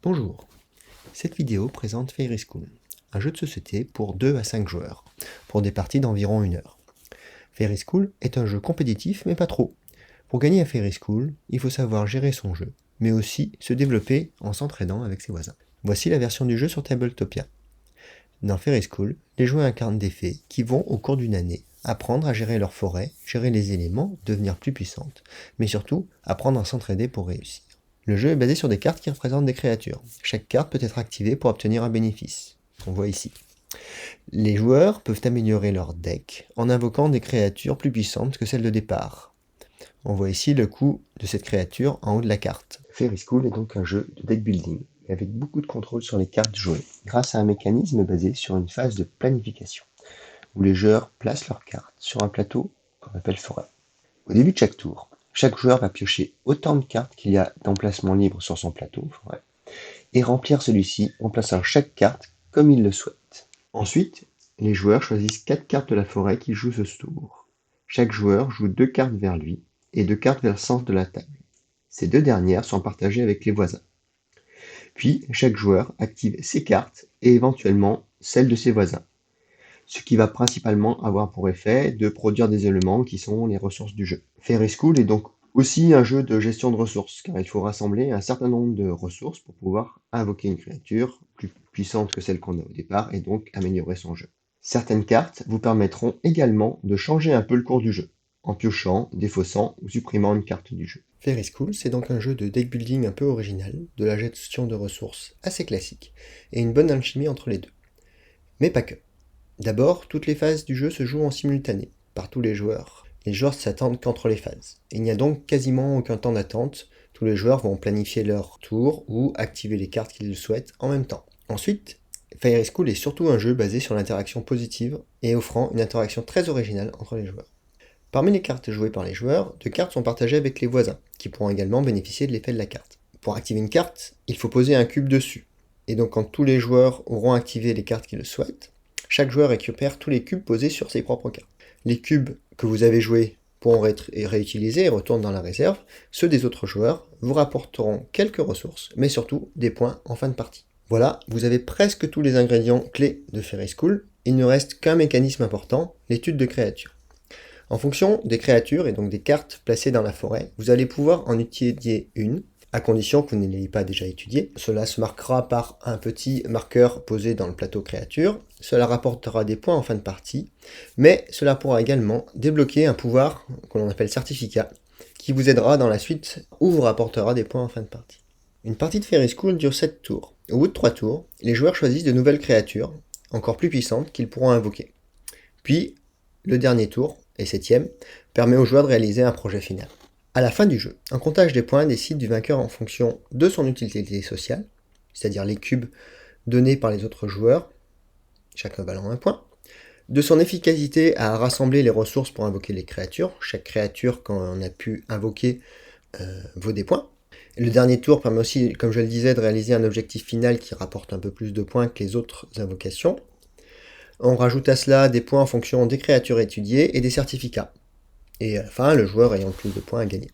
Bonjour, cette vidéo présente Fairy School, un jeu de société pour 2 à 5 joueurs, pour des parties d'environ 1 heure. Fairy School est un jeu compétitif mais pas trop. Pour gagner à Fairy School, il faut savoir gérer son jeu, mais aussi se développer en s'entraînant avec ses voisins. Voici la version du jeu sur Tabletopia. Dans Fairy School, les joueurs incarnent des fées qui vont, au cours d'une année, apprendre à gérer leur forêt, gérer les éléments, devenir plus puissantes, mais surtout apprendre à s'entraider pour réussir. Le jeu est basé sur des cartes qui représentent des créatures. Chaque carte peut être activée pour obtenir un bénéfice. On voit ici. Les joueurs peuvent améliorer leur deck en invoquant des créatures plus puissantes que celles de départ. On voit ici le coût de cette créature en haut de la carte. Fairy School est donc un jeu de deck building, avec beaucoup de contrôle sur les cartes jouées, grâce à un mécanisme basé sur une phase de planification, où les joueurs placent leurs cartes sur un plateau qu'on appelle forêt. Au début de chaque tour, chaque joueur va piocher autant de cartes qu'il y a d'emplacements libres sur son plateau, forêt, et remplir celui-ci en plaçant chaque carte comme il le souhaite. Ensuite, les joueurs choisissent 4 cartes de la forêt qu'ils jouent ce tour. Chaque joueur joue 2 cartes vers lui et 2 cartes vers le centre de la table. Ces 2 dernières sont partagées avec les voisins. Puis, chaque joueur active ses cartes et éventuellement celles de ses voisins, ce qui va principalement avoir pour effet de produire des éléments qui sont les ressources du jeu. Fairy School est donc aussi un jeu de gestion de ressources, car il faut rassembler un certain nombre de ressources pour pouvoir invoquer une créature plus puissante que celle qu'on a au départ et donc améliorer son jeu. Certaines cartes vous permettront également de changer un peu le cours du jeu, en piochant, défaussant ou supprimant une carte du jeu. Fairy School, c'est donc un jeu de deck building un peu original, de la gestion de ressources assez classique, et une bonne alchimie entre les deux. Mais pas que. D'abord, toutes les phases du jeu se jouent en simultané, par tous les joueurs. Les joueurs s'attendent qu'entre les phases. Il n'y a donc quasiment aucun temps d'attente, tous les joueurs vont planifier leur tour ou activer les cartes qu'ils souhaitent en même temps. Ensuite, Fairy School est surtout un jeu basé sur l'interaction positive et offrant une interaction très originale entre les joueurs. Parmi les cartes jouées par les joueurs, 2 cartes sont partagées avec les voisins, qui pourront également bénéficier de l'effet de la carte. Pour activer une carte, il faut poser un cube dessus. Et donc quand tous les joueurs auront activé les cartes qu'ils le souhaitent, chaque joueur récupère tous les cubes posés sur ses propres cartes. Les cubes que vous avez joués pourront être réutilisés et retournent dans la réserve. Ceux des autres joueurs vous rapporteront quelques ressources, mais surtout des points en fin de partie. Voilà, vous avez presque tous les ingrédients clés de Fairy School. Il ne reste qu'un mécanisme important, l'étude de créatures. En fonction des créatures et donc des cartes placées dans la forêt, vous allez pouvoir en étudier une, à condition que vous ne l'ayez pas déjà étudié. Cela se marquera par un petit marqueur posé dans le plateau créature. Cela rapportera des points en fin de partie, mais cela pourra également débloquer un pouvoir que l'on appelle certificat, qui vous aidera dans la suite ou vous rapportera des points en fin de partie. Une partie de Fairy School dure 7 tours. Au bout de 3 tours, les joueurs choisissent de nouvelles créatures, encore plus puissantes, qu'ils pourront invoquer. Puis, le dernier tour, et 7e, permet aux joueurs de réaliser un projet final. À la fin du jeu, un comptage des points décide du vainqueur en fonction de son utilité sociale, c'est-à-dire les cubes donnés par les autres joueurs, chacun valant 1 point, de son efficacité à rassembler les ressources pour invoquer les créatures. Chaque créature, quand on a pu invoquer, vaut des points. Le dernier tour permet aussi, comme je le disais, de réaliser un objectif final qui rapporte un peu plus de points que les autres invocations. On rajoute à cela des points en fonction des créatures étudiées et des certificats. Et à la fin, le joueur ayant le plus de points à gagner.